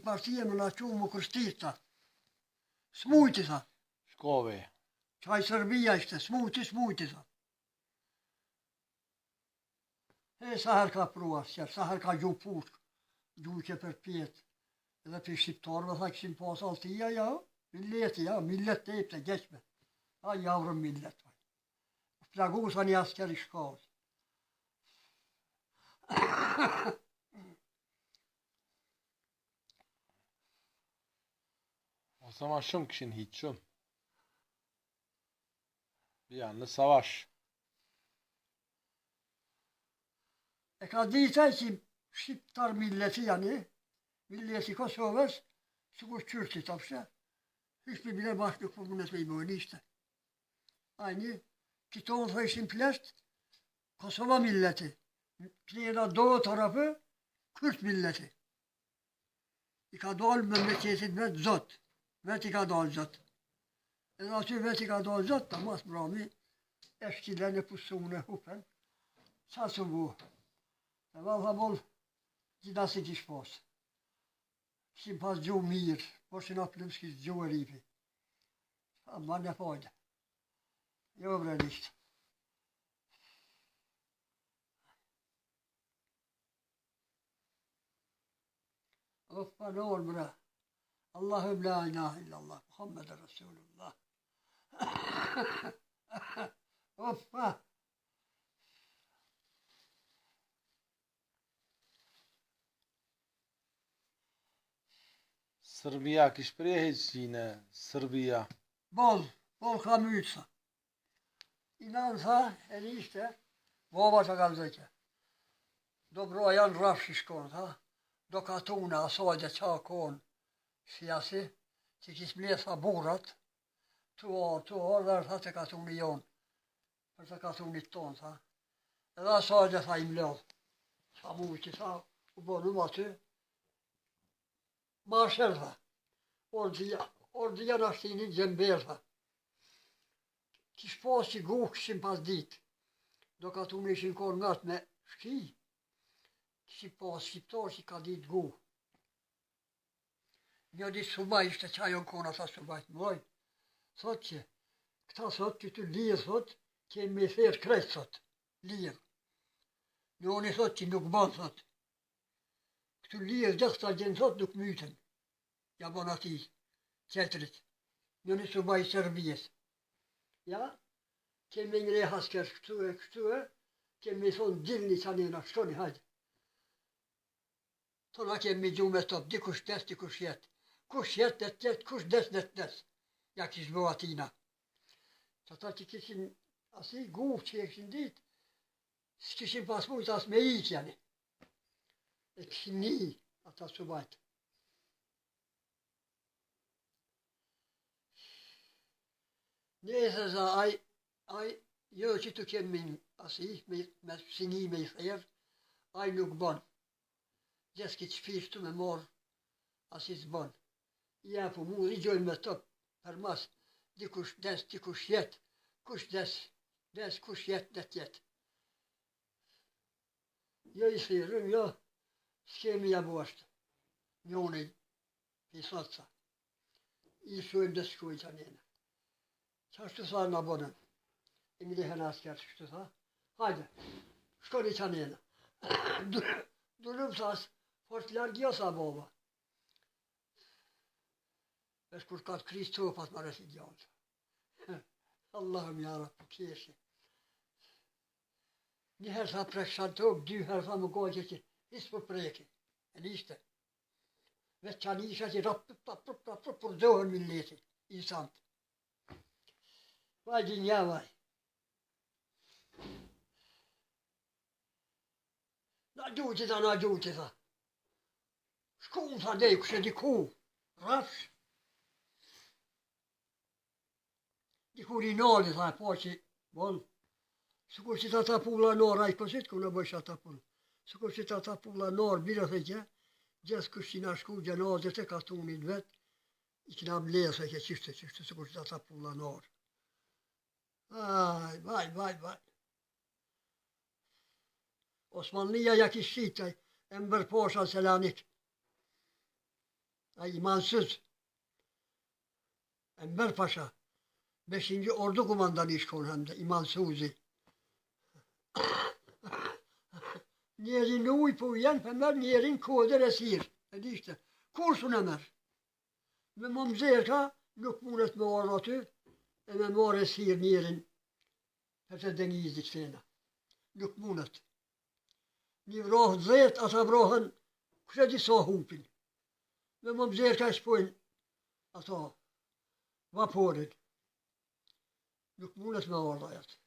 parti më na qumë më kërshtit, tha. Smujti, tha. Shkove. Qaj Serbia ishte, smujti, tha. Sa her ka prua, sa her ka gju pushk, gju që për pjetë. Edhe për shqiptarëve, tha, këshim pas altia, ja, millet të epte, gjeshme. A, javrë millet, tha. Plagu sa një asker i shkallë. Ose ma shumë këshin hitë shumë. Janë në savash. E ka ditaj që shqiptar milleti janë, milleti Kosovës, së kur qërë të pëshe, ishtë bile bashkë nuk përmunës me i bojnë ishte. Ajni, kitonë të ishin plesht, Kosova milleti. Kënjena do të rapë, Kürt milleti. I ka dalë me qesit vetë zotë. Vetë i ka dalë zotë. Edhe aty vetë i ka dalë zotë, ta mas brami, e shqilen e pusunë e hupen. Qa së buë? E valë tha bolë, gjitha si kish pasë. Kishim pas gju mirë, por që na plëm s'kish gju e ripi. A ma në fajde. Jo vrenisht. Of panor bra. Allahu la ilaha illallah, Muhammed Rasulullah. Offa. Serbia kish prehe qine, Serbia. Bol ka myca. Inan tha, e nishte, baba që ka vdekje. Do broja në rafsh i shkon, tha. Do katuna asajde qa konë sijasi, që kishë mletha burat, tu orë, dhe tha të katuni jonë, për të katunit tonë, tha. Edhe asajde tha i mledhë. Sa mu që tha, u bonum aty, ma shërë, tha. Ordia në ashtinin gjember, tha. Kishë pas që guhë këshim pas ditë. Do katuni ishin konë ngatë me shki, kishë pas shqiptar që ka ditë guhë. Një ditë subaj ishte qajon kona tha subajt mloj. Thot që, këta thot që të lirë thot, që me therë krejtë thot, lirë. Njoni thot që nuk banë thot. Këtu lirë gjithë ta gjenë thot nuk mytën. Ja bon ati, qetrit. Njoni subaj Serbijes. Ja, kemi një hasker këtu e, kemi thonë gjilni qanina, shtoni hajde. Tona kemi gju me stop, dikush des, dikush jetë. Kush jetë dhe tjetë, kush des dhe të des. Ja kishë bo atina. Që ata që kishin asi gufë që e kishin ditë, s'kishin pas mujtë as me iqë janë. E kishin një ata subajtë. Njëse za aj, jo që të kemi asi, me sini me i therë, aj nuk banë. Gjesë këtë shpirë të me morë, asi s'banë. Ja, po mu i gjojnë me tëpë, për mas, dikush des, dikush jetë, kush des, kush jetë dhe tjetë. Jo i thirëm, jo, s'kemi jabuashtë, njoni, i thotë. I shujmë dhe shkujnë që njënë. Qa shtu tha në abonën? E mi lehen asker, shtu tha? Hajde, shkoni që njënë. Dulëm thas, fort largë jo sa boba. Vesh kur ka të krisë topat më rësi gjallë. Allahum jara për kjeshe. Njëherë tha prekshan tokë, dyherë tha më gojë që hisë për preke. E nishte. Vesh qa nisha që rapë përdohen milleti, insantë. Vaj gjinja vaj. Na gjuti tha. Shkun tha dej, kështë diku, rafsh. Diku rinali tha, po që, bon, sukur që ta tapulla nora, i pësit ku në bësha tapull. Sukur që ta tapulla nora, bire dhe gje, gjithë kështë që nga shku gjenazet e katunit vetë, i kina mlesë e ke qishtë, sukur që ta tapulla nora. Vaj. Osmanlia ja kishqitaj, e më bërposha Selanik. Ay imansız. Enver Paşa. 5. Ordu kumandanı işkol hem de İman Suzi. Niyerin uypu yan femer niyerin koder esir. Dedi işte. Kursun emer. Ve mamzeyka nukmunet mevaratı ve mor esir niyerin. Hepsi denizlik sena. Nukmunet. Nivroh zeyt atabrohan kuşedi sohupin. Ve mamzeyka şpoin ata vaporin. Nukmunet mevaratı.